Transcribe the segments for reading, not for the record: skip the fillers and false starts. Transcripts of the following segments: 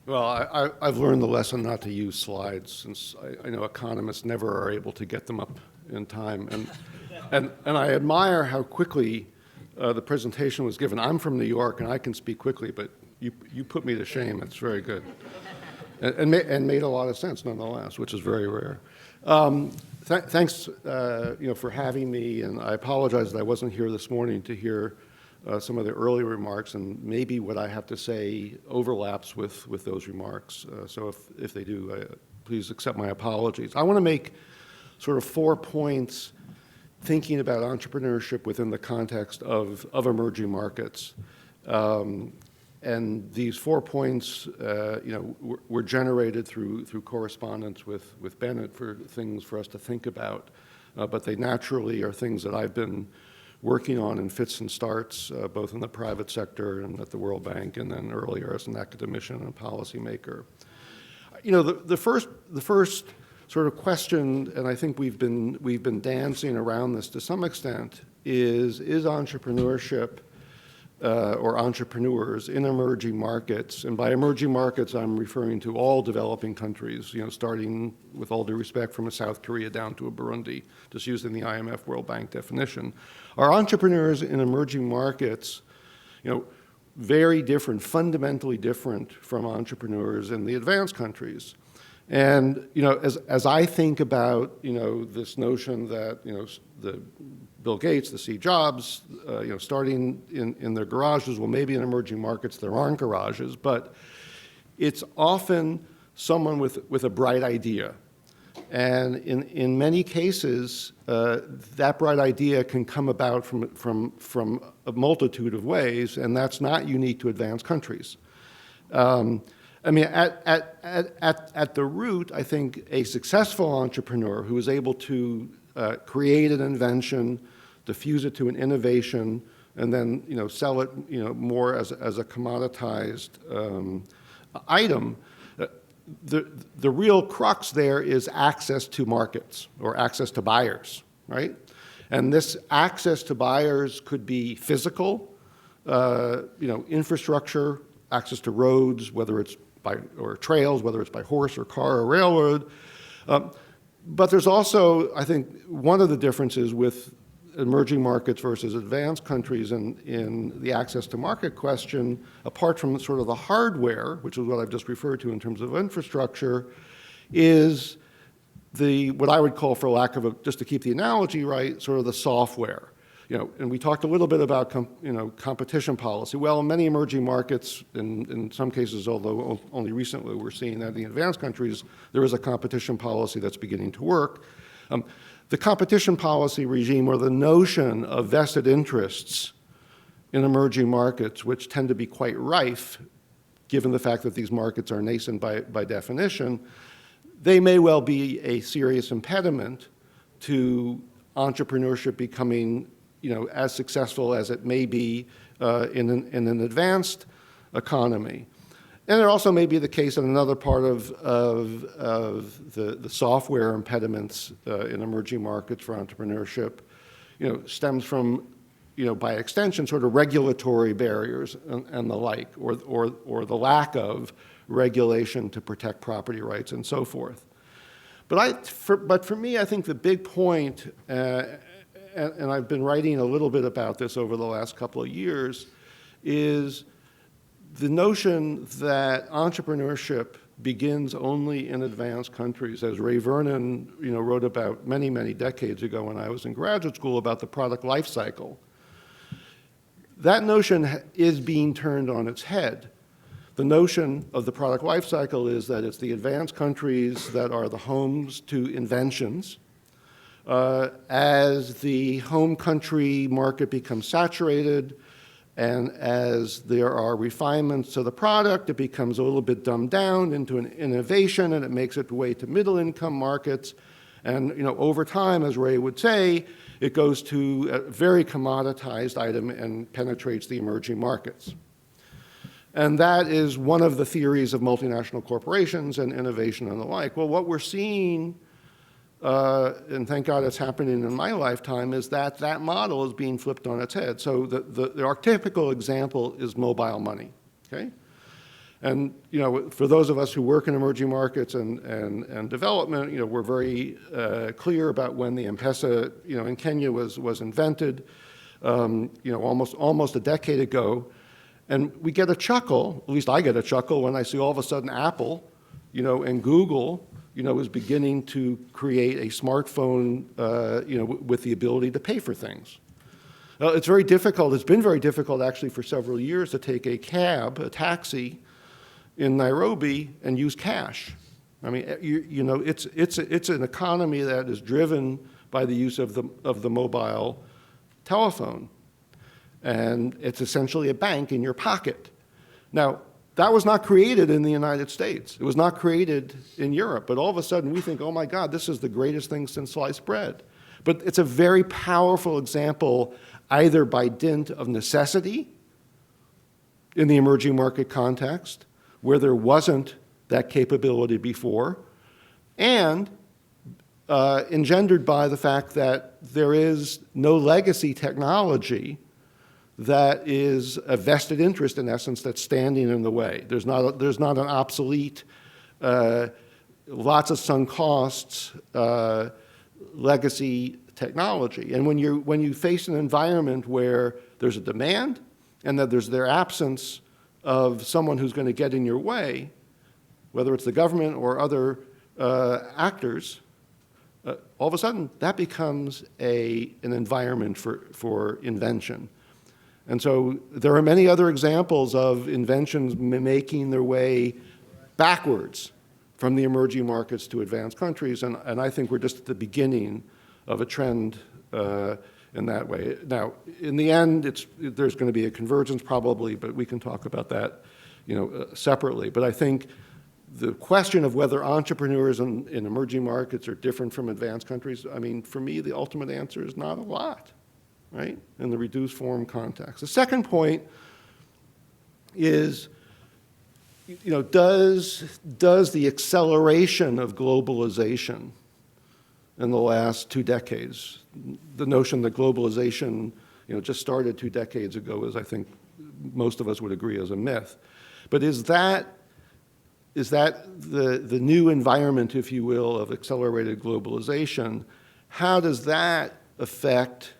Well, I've learned the lesson not to use slides, since I know economists never are able to get them up in time. And I admire how quickly the presentation was given. I'm from New York, and I can speak quickly, but you put me to shame. It's very good. And made a lot of sense, nonetheless, which is very rare. Thanks for having me, and I apologize that I wasn't here this morning to hear some of the early remarks, and maybe what I have to say overlaps with those remarks. So if they do, please accept my apologies. I want to make sort of 4 points thinking about entrepreneurship within the context of emerging markets. And these 4 points, were generated through correspondence with Bennett for things for us to think about, but they naturally are things that I've been working on in fits and starts, both in the private sector and at the World Bank, and then earlier as an academician and policymaker. The first sort of question, and I think we've been dancing around this to some extent, is entrepreneurship or entrepreneurs in emerging markets, and by emerging markets I'm referring to all developing countries, starting with all due respect from a South Korea down to a Burundi, just using the IMF World Bank definition. Are entrepreneurs in emerging markets, very different, fundamentally different from entrepreneurs in the advanced countries? And as I think about this notion that the Bill Gates, the Steve Jobs, starting in their garages, well, maybe in emerging markets there aren't garages, but it's often someone with a bright idea. And in many cases, that bright idea can come about from a multitude of ways, and that's not unique to advanced countries. At the root, I think a successful entrepreneur who is able to create an invention, diffuse it to an innovation, and then sell it more as a commoditized item. The real crux there is access to markets or access to buyers, right? And this access to buyers could be physical, infrastructure, access to roads, whether it's or trails, whether it's by horse or car or railroad. But there's also, I think, one of the differences with emerging markets versus advanced countries in the access to market question, apart from sort of the hardware, which is what I've just referred to in terms of infrastructure, is what I would call, for lack of just to keep the analogy right, sort of the software. And we talked a little bit about competition policy. Well, in many emerging markets, in some cases, although only recently we're seeing that in the advanced countries, there is a competition policy that's beginning to work. The competition policy regime, or the notion of vested interests in emerging markets, which tend to be quite rife, given the fact that these markets are nascent by definition, they may well be a serious impediment to entrepreneurship becoming as successful as it may be in an advanced economy. And it also may be the case in another part of the software impediments in emerging markets for entrepreneurship, stems from, by extension, sort of regulatory barriers and the like, or the lack of regulation to protect property rights and so forth. But for me, I think the big point, and I've been writing a little bit about this over the last couple of years, is the notion that entrepreneurship begins only in advanced countries, as Ray Vernon, wrote about many, many decades ago when I was in graduate school about the product life cycle. That notion is being turned on its head. The notion of the product life cycle is that it's the advanced countries that are the homes to inventions. As the home country market becomes saturated, and as there are refinements to the product, it becomes a little bit dumbed down into an innovation, and it makes its way to middle-income markets. And over time, as Ray would say, it goes to a very commoditized item and penetrates the emerging markets. And that is one of the theories of multinational corporations and innovation and the like. Well, what we're seeing, and thank God it's happening in my lifetime, is that that model is being flipped on its head. So the archetypical example is mobile money, okay? And, for those of us who work in emerging markets and development, we're very clear about when the M-Pesa, in Kenya was invented, almost a decade ago. And we get a chuckle, at least I get a chuckle, when I see all of a sudden Apple, and Google, is beginning to create a smartphone, with the ability to pay for things. It's very difficult. It's been very difficult, actually, for several years to take a cab, a taxi, in Nairobi and use cash. I mean, it's an economy that is driven by the use of the mobile telephone, and it's essentially a bank in your pocket. Now, that was not created in the United States. It was not created in Europe, but all of a sudden we think, oh my God, this is the greatest thing since sliced bread. But it's a very powerful example, either by dint of necessity in the emerging market context, where there wasn't that capability before, and engendered by the fact that there is no legacy technology that is a vested interest, in essence, that's standing in the way. There's not an obsolete, lots of sunk costs, legacy technology. And when you face an environment where there's a demand and that there's their absence of someone who's going to get in your way, whether it's the government or other actors, all of a sudden that becomes an environment for invention. And so there are many other examples of inventions making their way backwards from the emerging markets to advanced countries, and I think we're just at the beginning of a trend in that way. Now, in the end, there's going to be a convergence probably, but we can talk about that, separately. But I think the question of whether entrepreneurs in emerging markets are different from advanced countries, I mean, for me, the ultimate answer is not a lot, right, in the reduced form context. The second point is, does the acceleration of globalization in the last 2 decades, the notion that globalization, just started 2 decades ago, is, I think, most of us would agree, is a myth. But is that the new environment, if you will, of accelerated globalization? How does that affect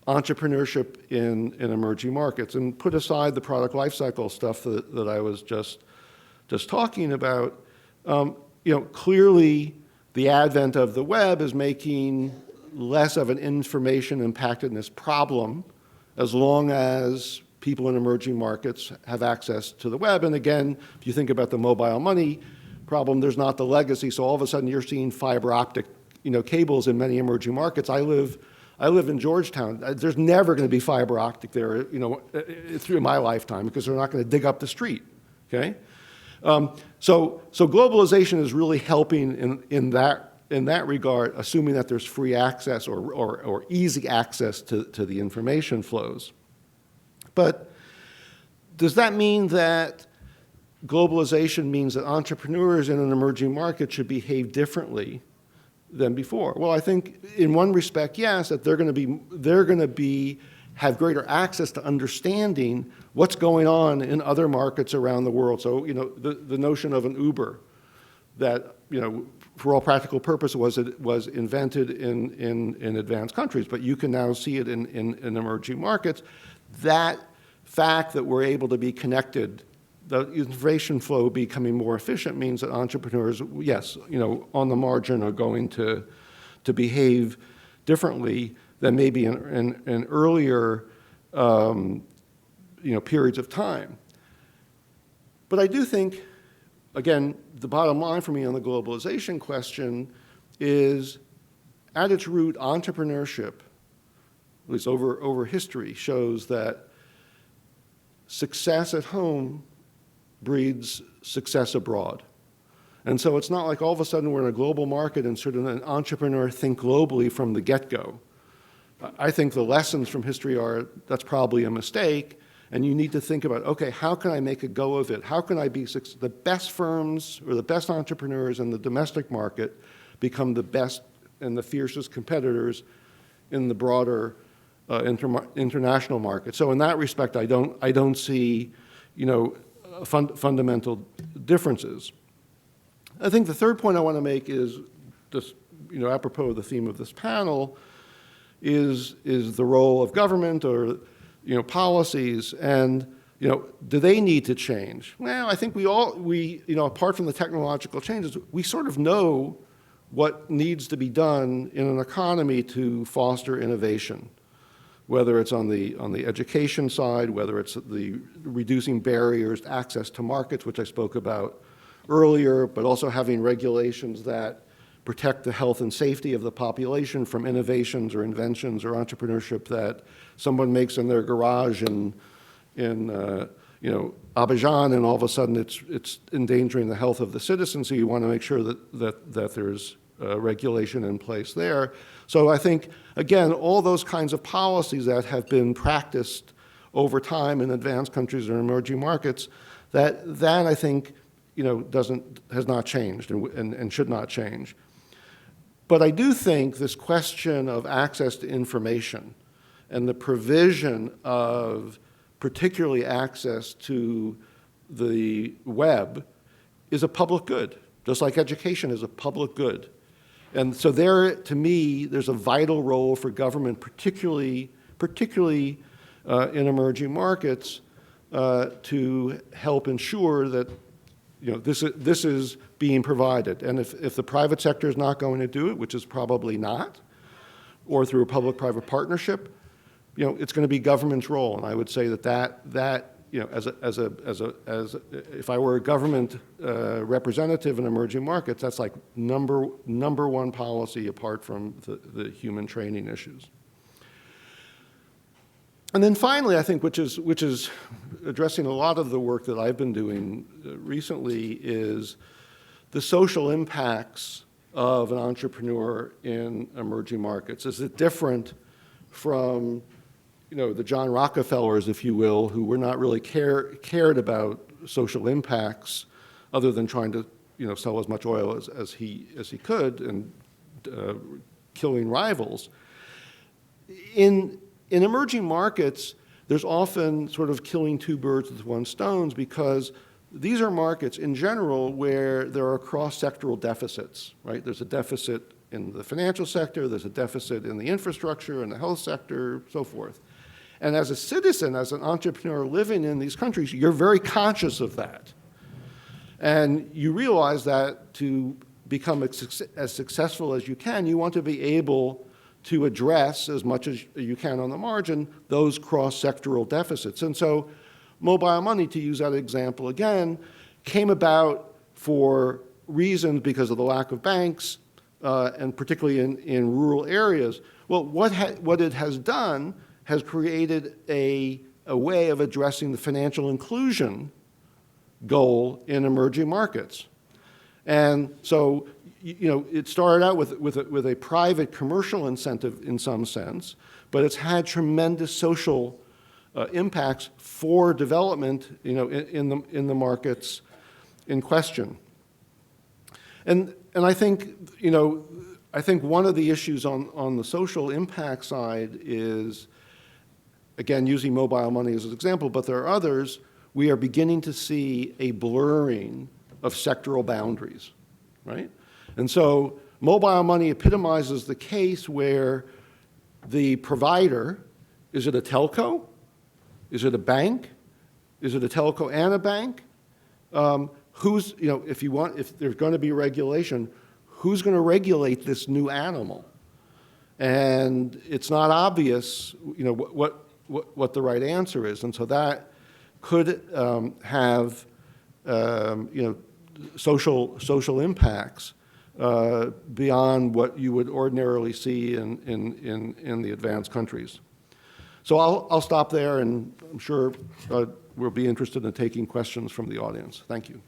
entrepreneurship in emerging markets? And put aside the product lifecycle stuff that I was just talking about, clearly the advent of the web is making less of an information impactedness problem as long as people in emerging markets have access to the web. And again, if you think about the mobile money problem, there's not the legacy. So all of a sudden you're seeing fiber optic, cables in many emerging markets. I live in Georgetown. There's never going to be fiber optic there, through my lifetime, because they're not going to dig up the street, okay? So globalization is really helping in that regard, assuming that there's free access or easy access to the information flows. But does that mean that globalization means that entrepreneurs in an emerging market should behave differently than before? Well, I think in one respect, yes, that they're going to have greater access to understanding what's going on in other markets around the world. So, the notion of an Uber that, for all practical purposes was invented in advanced countries, but you can now see it in emerging markets. That fact that we're able to be connected, the information flow becoming more efficient, means that entrepreneurs, yes, on the margin are going to behave differently than maybe in earlier periods of time. But I do think, again, the bottom line for me on the globalization question is, at its root, entrepreneurship, at least over history, shows that success at home breeds success abroad. And so it's not like all of a sudden we're in a global market and sort of an entrepreneur think globally from the get-go. I think the lessons from history are that's probably a mistake, and you need to think about, okay, how can I make a go of it? How can I be the best firms or the best entrepreneurs in the domestic market become the best and the fiercest competitors in the broader international market? So in that respect, I don't see, fundamental differences. I think the third point I want to make is just, apropos of the theme of this panel, is the role of government or, policies, and, do they need to change? Well, I think we apart from the technological changes, we sort of know what needs to be done in an economy to foster innovation, whether it's on the education side, whether it's the reducing barriers to access to markets, which I spoke about earlier, but also having regulations that protect the health and safety of the population from innovations or inventions or entrepreneurship that someone makes in their garage in Abidjan, and all of a sudden it's endangering the health of the citizens. So you want to make sure that there's regulation in place there. So I think, again, all those kinds of policies that have been practiced over time in advanced countries or emerging markets, that I think has not changed and should not change. But I do think this question of access to information and the provision of particularly access to the web is a public good, just like education is a public good. And so there, to me, there's a vital role for government, particularly in emerging markets, to help ensure that this is being provided. And if the private sector is not going to do it, which is probably not, or through a public-private partnership, it's going to be government's role. And I would say that if I were a government representative in emerging markets, that's like number one policy apart from the human training issues. And then finally, I think, which is addressing a lot of the work that I've been doing recently, is the social impacts of an entrepreneur in emerging markets. Is it different from the John Rockefellers, if you will, who were not really cared about social impacts other than trying to sell as much oil as he could and killing rivals? In emerging markets, there's often sort of killing two birds with one stone, because these are markets in general where there are cross-sectoral deficits, right? There's a deficit in the financial sector, there's a deficit in the infrastructure, in the health sector, so forth. And as a citizen, as an entrepreneur living in these countries, you're very conscious of that. And you realize that to become as successful as you can, you want to be able to address, as much as you can on the margin, those cross-sectoral deficits. And so mobile money, to use that example again, came about for reasons because of the lack of banks, and particularly in rural areas. Well, what it has done has created a way of addressing the financial inclusion goal in emerging markets. And so, it started out with a private commercial incentive in some sense, but it's had tremendous social impacts for development, in the markets in question. And I think, I think one of the issues on the social impact side is, again, using mobile money as an example, but there are others, we are beginning to see a blurring of sectoral boundaries, right? And so mobile money epitomizes the case where the provider, is it a telco? Is it a bank? Is it a telco and a bank? If there's going to be regulation, who's going to regulate this new animal? And it's not obvious, what the right answer is. And so that could have, social impacts beyond what you would ordinarily see in the advanced countries. So I'll stop there, and I'm sure we'll be interested in taking questions from the audience. Thank you.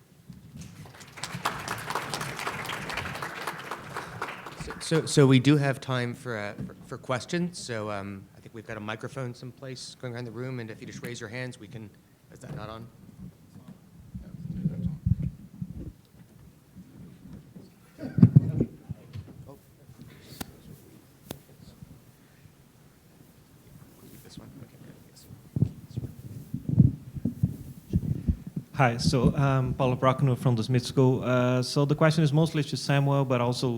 So we do have time for questions. So I think we've got a microphone someplace going around the room, and if you just raise your hands, we can. Is that not on? Hi, so Paulo Procno from the Smith School. So the question is mostly to Samuel, but also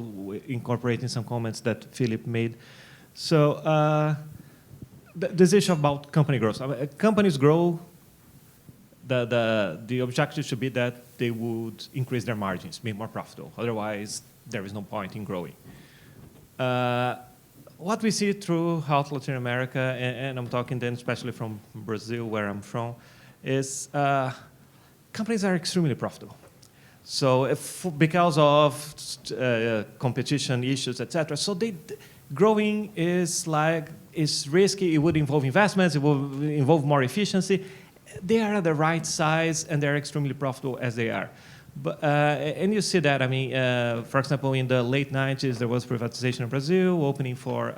incorporating some comments that Philip made. So this issue about company growth. I mean, companies grow, the objective should be that they would increase their margins, be more profitable. Otherwise, there is no point in growing. What we see throughout Latin America, and I'm talking then especially from Brazil, where I'm from, is companies are extremely profitable. So because of competition issues, etc. So growing is risky. It would involve investments. It will involve more efficiency. They are at the right size, and they're extremely profitable as they are. But, and you see that, I mean, for example, in the late 90s, there was privatization in Brazil, opening for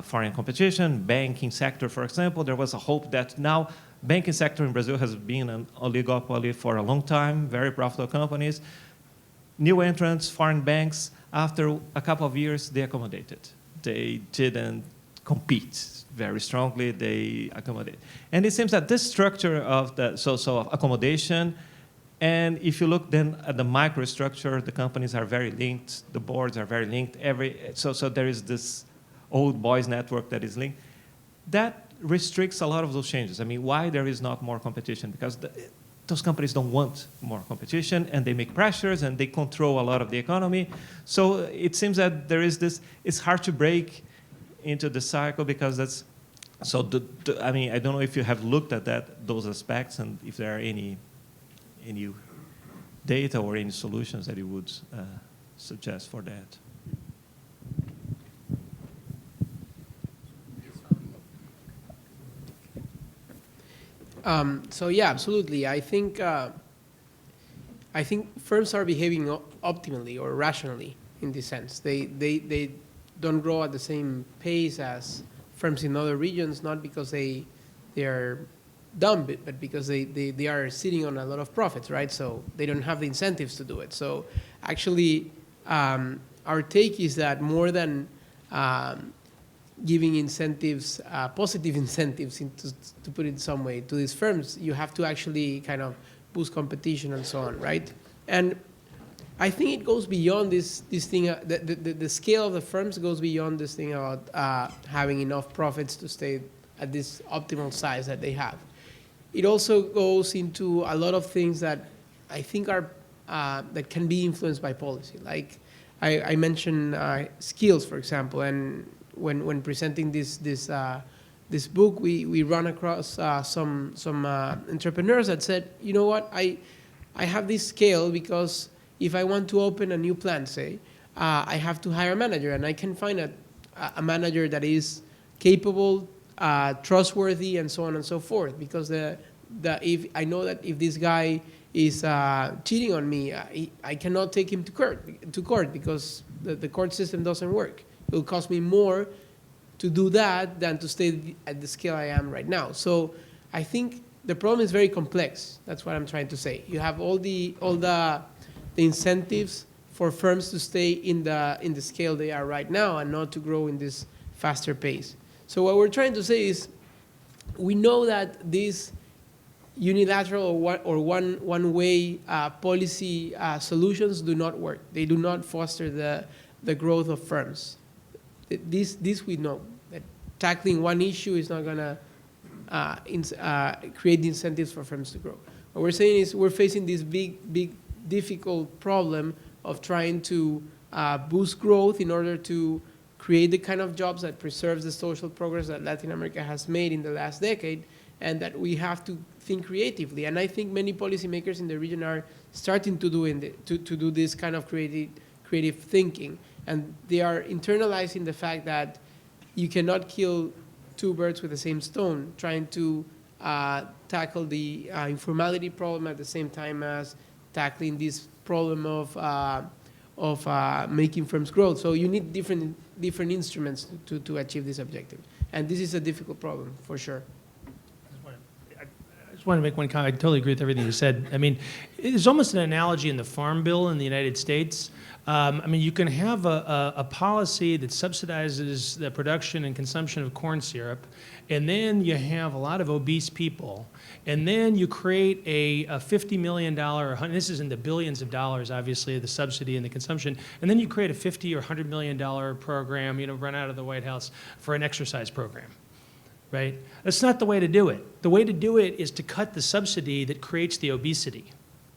foreign competition, banking sector, for example. There was a hope that now banking sector in Brazil has been an oligopoly for a long time, very profitable companies. New entrants, foreign banks, after a couple of years, they accommodated. They didn't compete very strongly, they accommodate. And it seems that this structure of the, so accommodation, and if you look then at the microstructure, the companies are very linked, the boards are very linked, so there is this old boys network that is linked. That restricts a lot of those changes. I mean, why there is not more competition? Because those companies don't want more competition, and they make pressures, and they control a lot of the economy. So it seems that there is this, it's hard to break into the cycle, because that's, so I mean, I don't know if you have looked at those aspects, and if there are any data or any solutions that you would suggest for that. So yeah, absolutely. I think firms are behaving optimally or rationally in this sense. They don't grow at the same pace as firms in other regions, not because they are dumb, but because they are sitting on a lot of profits, right? So they don't have the incentives to do it. So actually, our take is that more than giving incentives, positive incentives, to put it some way, to these firms, you have to actually kind of boost competition and so on, right? And I think it goes beyond this thing. The scale of the firms goes beyond this thing about having enough profits to stay at this optimal size that they have. It also goes into a lot of things that I think are that can be influenced by policy. Like I mentioned skills, for example, and when presenting this book, we run across some entrepreneurs that said, you know what, I have this scale because if I want to open a new plant, say, I have to hire a manager, and I can find a manager that is capable, trustworthy, and so on and so forth. Because if I know that if this guy is cheating on me, I cannot take him to court because the court system doesn't work. It will cost me more to do that than to stay at the scale I am right now. So I think the problem is very complex. That's what I'm trying to say. You have all the incentives for firms to stay in the scale they are right now and not to grow in this faster pace. So what we're trying to say is, we know that these unilateral or one-way policy solutions do not work. They do not foster the growth of firms. This we know, that tackling one issue is not going to create the incentives for firms to grow. What we're saying is we're facing this big, difficult problem of trying to boost growth in order to create the kind of jobs that preserves the social progress that Latin America has made in the last decade, and that we have to think creatively. And I think many policymakers in the region are starting to do this kind of creative thinking. And they are internalizing the fact that you cannot kill two birds with the same stone, trying to tackle the informality problem at the same time as tackling this problem of making firms grow. So you need different instruments to achieve this objective. And this is a difficult problem, for sure. I just want to make one comment. I totally agree with everything you said. I mean, there's almost an analogy in the Farm Bill in the United States. I mean, you can have a policy that subsidizes the production and consumption of corn syrup, and then you have a lot of obese people, and then you create a $50 million, this is in the billions of dollars, obviously, the subsidy and the consumption, and then you create a $50 or $100 million program, run out of the White House for an exercise program. Right? That's not the way to do it. The way to do it is to cut the subsidy that creates the obesity,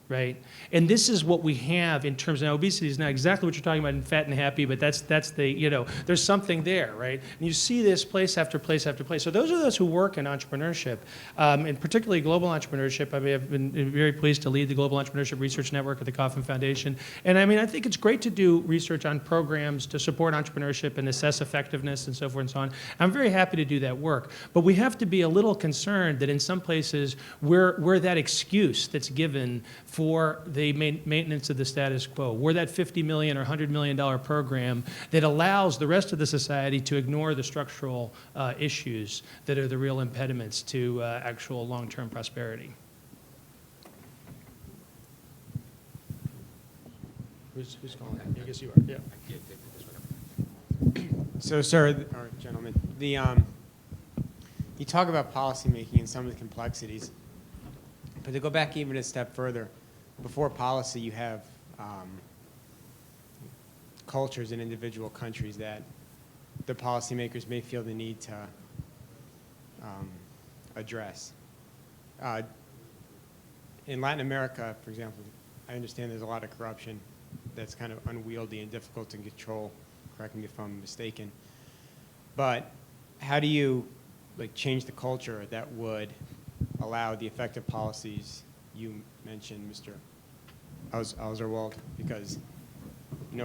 right? And this is what we have in terms of obesity is not exactly what you're talking about in Fat and Happy, but that's the, there's something there, right? And you see this place after place after place. So those of us who work in entrepreneurship, and particularly global entrepreneurship, I mean, I've been very pleased to lead the Global Entrepreneurship Research Network at the Kauffman Foundation. And I mean, I think it's great to do research on programs to support entrepreneurship and assess effectiveness and so forth and so on. I'm very happy to do that work. But we have to be a little concerned that in some places we're that excuse that's given for the maintenance of the status quo. We're that $50 million or $100 million program that allows the rest of the society to ignore the structural issues that are the real impediments to actual long-term prosperity. Who's calling? I guess you are. Yeah. So, sir, or gentlemen, you talk about policymaking and some of the complexities, but to go back even a step further, before policy, you have cultures in individual countries that the policymakers may feel the need to address. In Latin America, for example, I understand there's a lot of corruption that's kind of unwieldy and difficult to control. Correct me if I'm mistaken. But how do you change the culture that would allow the effective policies you mentioned, Mr. Auserwald? Because,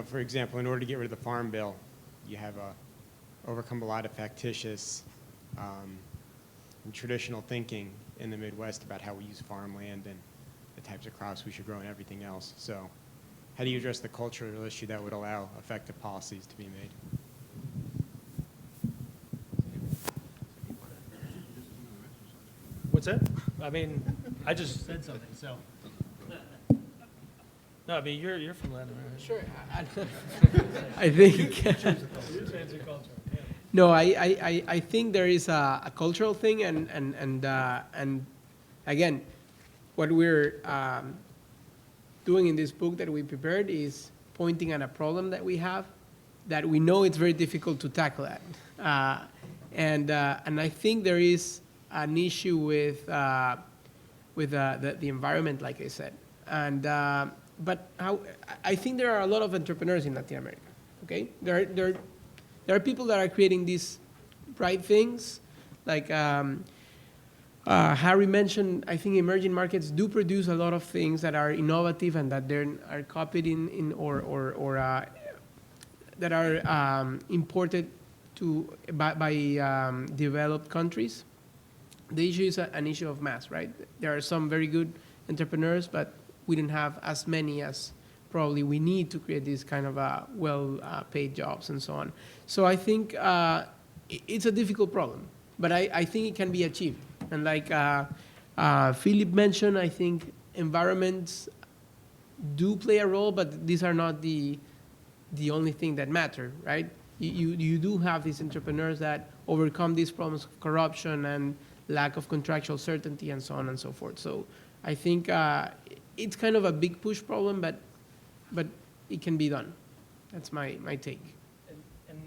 for example, in order to get rid of the Farm Bill, you have overcome a lot of factitious and traditional thinking in the Midwest about how we use farmland and the types of crops we should grow and everything else. So how do you address the cultural issue that would allow effective policies to be made? What's that? I mean, I just said something, so. No, I mean, you're from Latin America. Sure. I think. No, I think there is a cultural thing, and again, what we're doing in this book that we prepared is pointing at a problem that we have, that we know it's very difficult to tackle that, and I think there is an issue with the environment, like I said, and but I think there are a lot of entrepreneurs in Latin America. Okay, there are people that are creating these bright things, like Harry mentioned. I think emerging markets do produce a lot of things that are innovative and that they are copied or that are imported by developed countries. The issue is an issue of mass, right? There are some very good entrepreneurs, but we didn't have as many as probably we need to create these kind of well-paid jobs and so on. So I think it's a difficult problem, but I think it can be achieved. And like Philip mentioned, I think environments do play a role, but these are not the only thing that matter, right? You do have these entrepreneurs that overcome these problems of corruption and lack of contractual certainty and so on and so forth. So I think it's kind of a big push problem, but it can be done. That's my take. And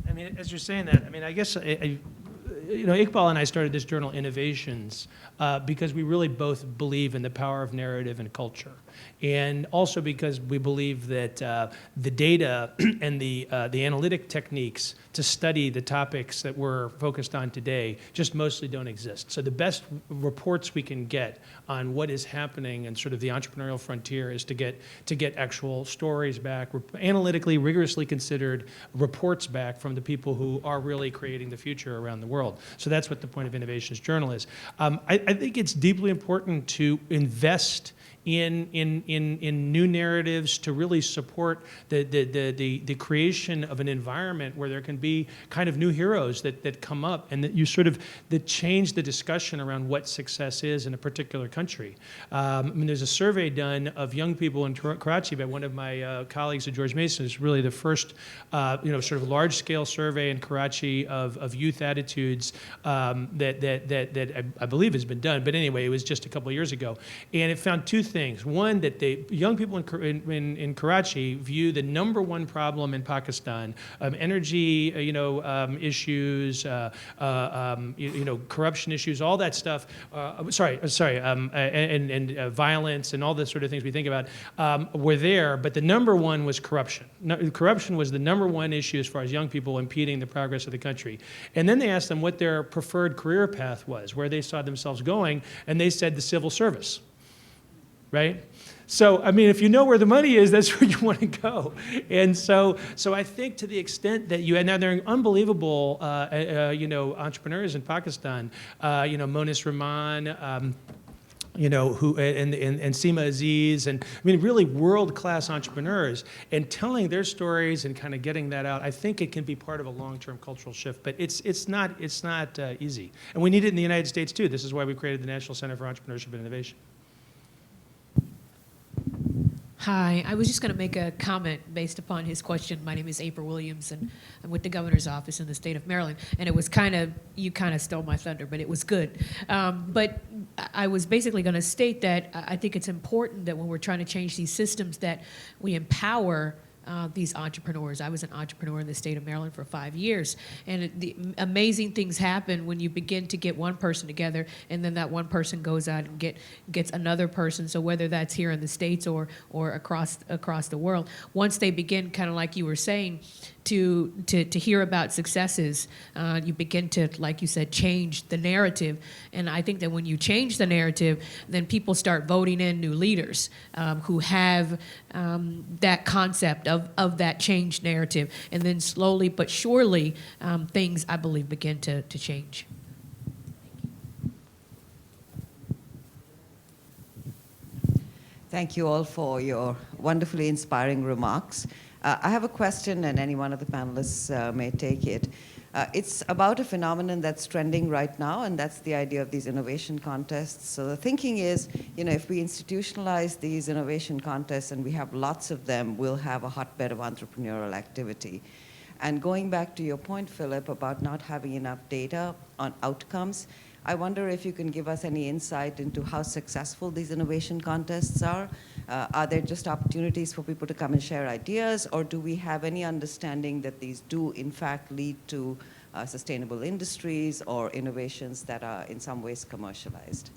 I mean, as you're saying that, I mean, I guess, Iqbal and I started this journal, Innovations, because we really both believe in the power of narrative and culture. And also because we believe that the data and the analytic techniques to study the topics that we're focused on today just mostly don't exist. So the best reports we can get on what is happening and sort of the entrepreneurial frontier is to get actual stories back, analytically, rigorously considered reports back from the people who are really creating the future around the world. So that's what the point of Innovations Journal is. I think it's deeply important to invest in new narratives to really support the creation of an environment where there can be kind of new heroes that come up, and that you sort of that change the discussion around what success is in a particular country. I mean, there's a survey done of young people in Karachi by one of my colleagues at George Mason. It's really the first, sort of large-scale survey in Karachi of youth attitudes that I believe has been done. But anyway, it was just a couple of years ago, and it found two things. One, that the young people in Karachi view the number one problem in Pakistan, energy, issues, corruption issues, all that stuff. And violence and all the sort of things we think about were there, but the number one was corruption. Corruption was the number one issue as far as young people impeding the progress of the country. And then they asked them what their preferred career path was, where they saw themselves going, and they said the civil service, right? So, I mean, if you know where the money is, that's where you want to go. And so I think to the extent that and now there are unbelievable, entrepreneurs in Pakistan, Monis Rahman, who and Seema Aziz, and I mean, really world-class entrepreneurs, and telling their stories and kind of getting that out. I think it can be part of a long-term cultural shift, but it's not easy, and we need it in the United States too. This is why we created the National Center for Entrepreneurship and Innovation. Hi, I was just going to make a comment based upon his question. My name is April Williams, and I'm with the governor's office in the state of Maryland. And it was you kind of stole my thunder, but it was good. But I was basically going to state that I think it's important that when we're trying to change these systems, that we empower these entrepreneurs. I was an entrepreneur in the state of Maryland for 5 years, and the amazing things happen when you begin to get one person together, and then that one person goes out and gets another person. So whether that's here in the States or across the world, once they begin, kind of like you were saying, to hear about successes, you begin to, like you said, change the narrative. And I think that when you change the narrative, then people start voting in new leaders who have that concept of that changed narrative. And then slowly but surely, things, I believe, begin to change. Thank you all for your wonderfully inspiring remarks. I have a question, and any one of the panelists may take it. It's about a phenomenon that's trending right now, and that's the idea of these innovation contests. So the thinking is, if we institutionalize these innovation contests and we have lots of them, we'll have a hotbed of entrepreneurial activity. And going back to your point, Philip, about not having enough data on outcomes, I wonder if you can give us any insight into how successful these innovation contests are. Are there just opportunities for people to come and share ideas, or do we have any understanding that these do, in fact, lead to sustainable industries or innovations that are in some ways commercialized?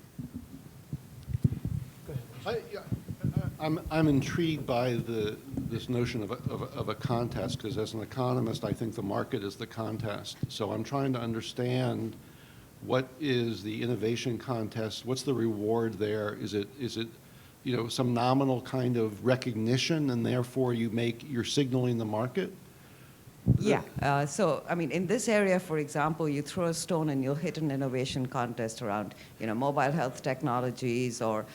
I'm intrigued by this notion of a contest, because as an economist, I think the market is the contest. So I'm trying to understand, what is the innovation contest? What's the reward there? Is it some nominal kind of recognition, and therefore you're signaling the market? Yeah. So, I mean, in this area, for example, you throw a stone and you'll hit an innovation contest around, mobile health technologies or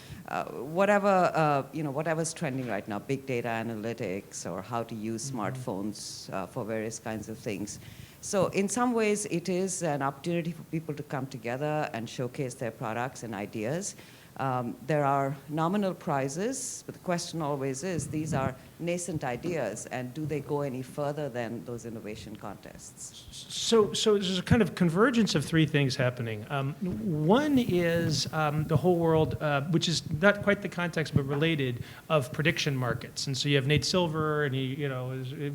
whatever's trending right now, big data analytics, or how to use smartphones for various kinds of things. So in some ways, it is an opportunity for people to come together and showcase their products and ideas. There are nominal prizes, but the question always is, these are nascent ideas, and do they go any further than those innovation contests? So there's a kind of convergence of three things happening. One is the whole world, which is not quite the context, but related, of prediction markets. And so you have Nate Silver, and he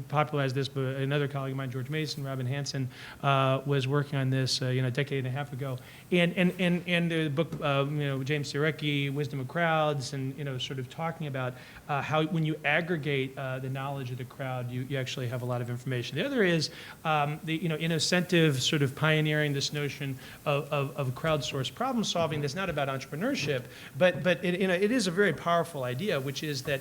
popularized this, but another colleague of mine, George Mason, Robin Hanson, was working on this a decade and a half ago. And the book, James Sierecki, Wisdom of Crowds, and sort of talking about how when you aggregate the knowledge of the crowd, you actually have a lot of information. The other is Innocentive sort of pioneering this notion of crowdsourced problem solving that's not about entrepreneurship, but it is a very powerful idea, which is that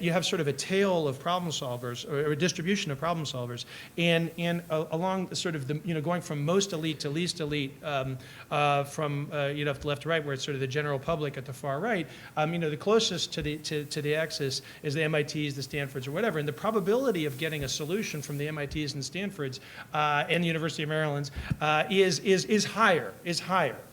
you have sort of a tail of problem solvers, or a distribution of problem solvers, and along sort of the going from most elite to least elite, from left to right, where it's sort of the general public republic at the far right, the closest to the axis is the MITs, the Stanfords, or whatever. And the probability of getting a solution from the MITs and Stanfords and the University of Maryland's is higher,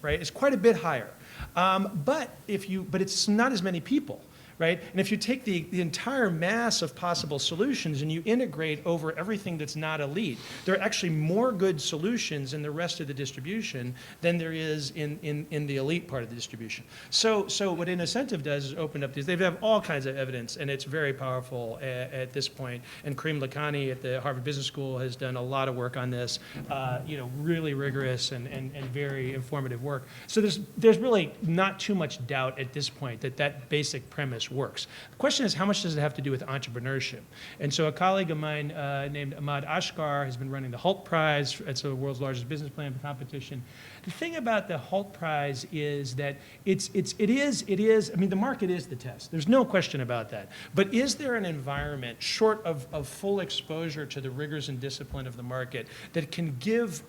right? It's quite a bit higher. But it's not as many people. Right? And if you take the entire mass of possible solutions and you integrate over everything that's not elite, there are actually more good solutions in the rest of the distribution than there is in the elite part of the distribution. So what Innocentive does is open up these. They have all kinds of evidence, and it's very powerful at this point. And Kareem Lakhani at the Harvard Business School has done a lot of work on this, really rigorous and very informative work. So there's really not too much doubt at this point that basic premise works. The question is, how much does it have to do with entrepreneurship? And so a colleague of mine named Ahmad Ashkar has been running the Hult Prize. It's the world's largest business plan competition. The thing about the Hult Prize is that it is, the market is the test. There's no question about that. But is there an environment, short of full exposure to the rigors and discipline of the market, that can give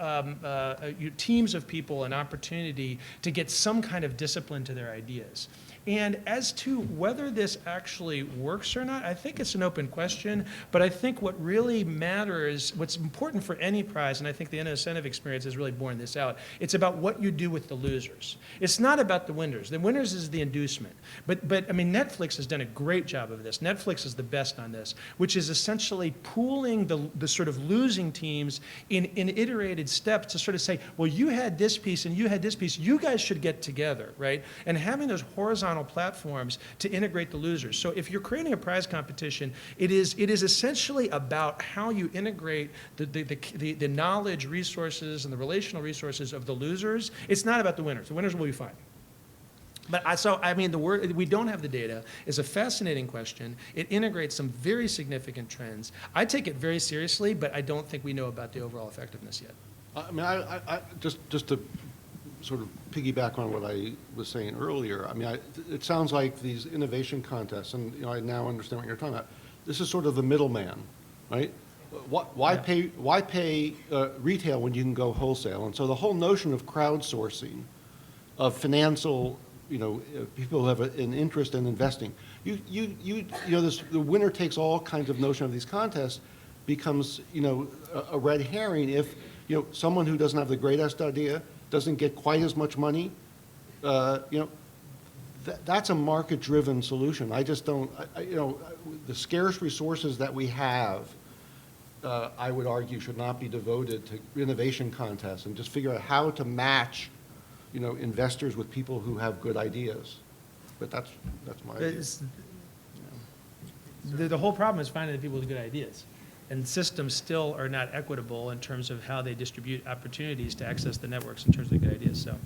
teams of people an opportunity to get some kind of discipline to their ideas? And as to whether this actually works or not, I think it's an open question, but I think what really matters, what's important for any prize, and I think the Innocentive experience has really borne this out, it's about what you do with the losers. It's not about the winners. The winners is the inducement. But Netflix has done a great job of this. Netflix is the best on this, which is essentially pooling the sort of losing teams in iterated steps to sort of say, well, you had this piece and you had this piece. You guys should get together, right? And having those horizontal platforms to integrate the losers. So if you're creating a prize competition, it is essentially about how you integrate the knowledge resources and the relational resources of the losers. It's not about the winners. The winners will be fine. But the word, we don't have the data, is a fascinating question. It integrates some very significant trends. I take it very seriously, but I don't think we know about the overall effectiveness yet. I just to sort of piggyback on what I was saying earlier, it sounds like these innovation contests, and I now understand what you're talking about. This is sort of the middleman, right? Why pay retail when you can go wholesale? And so the whole notion of crowdsourcing, of financial, people who have an interest in investing, the winner takes all kinds of notion of these contests becomes, a red herring if, someone who doesn't have the greatest idea doesn't get quite as much money, that's a market-driven solution. I just don't, the scarce resources that we have, I would argue, should not be devoted to innovation contests and just figure out how to match, investors with people who have good ideas. But that's my idea. The whole problem is finding the people with good ideas. And systems still are not equitable in terms of how they distribute opportunities to access the networks in terms of good ideas. So.